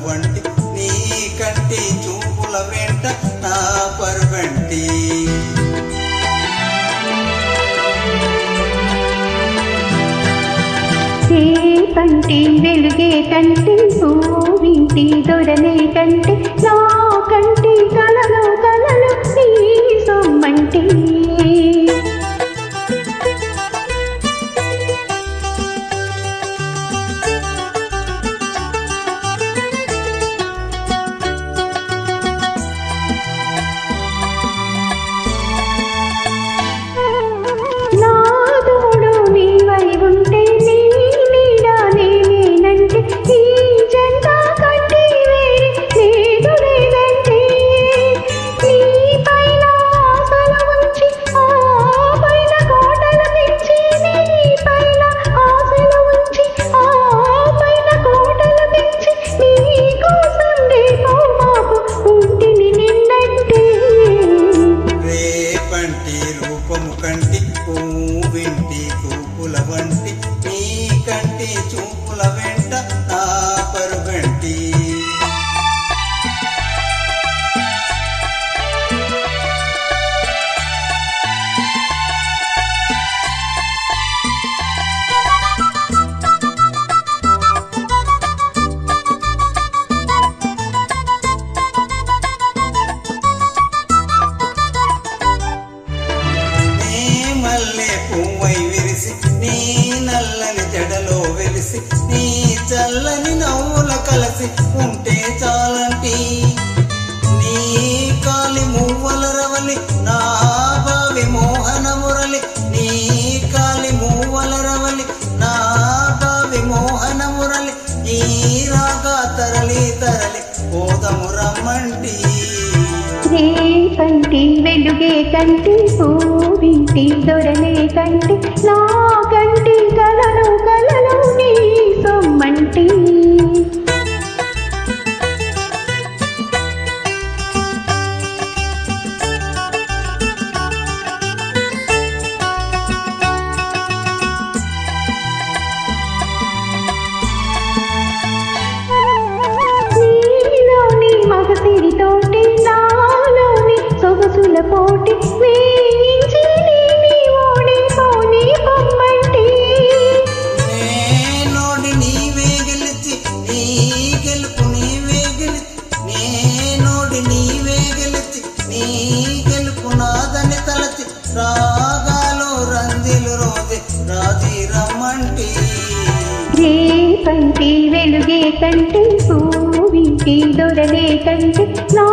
వంటి నీ కంటి చూపుల వెంట నా పరుగంటి కంటి వెలుగే కంటి పూవింటి దొరనే కంటి నా కంటి కలలు కలలు నీ సొమ్మంటి రూపము కంటి పూవింటి తూపుల వంటి నీ కంటి చూపుల వెంట నా పరుగంటి పువ్వై విరిసి నీ నల్లని జడలో వెలిసి నీ చల్లని నవ్వుల కలసి ఉంటే చాలంటి నీ కాలి మువ్వల రవలి నా భావి మోహన మురళి నీ కాలి మువ్వల రవలి నా భావి మోహన మురళి ఈ రాగా తరలి తరలి పోదము రమ్మంటి కంటి వెలుగే కంటి పూవింటి దొరనే కంటి నా కంటి కలలు కలలు నీ సొమ్మంటి నీలోని మగసిరితోటి సొగసుల పోటీ వేయించి నీ ఓడిపోని పొమ్మంటి నేనోడి నీవే గెలిచి నీ గెలుపు నీవే గెలిచి నేనోడి నీవే గెలిచి నీ గెలుపు నాదని తలచి రాగాలు రంజిలు రోజే రాజీ రమ్మంటి కంటి వెలుగే కంటి పూవింటి దొరలే కంటి నా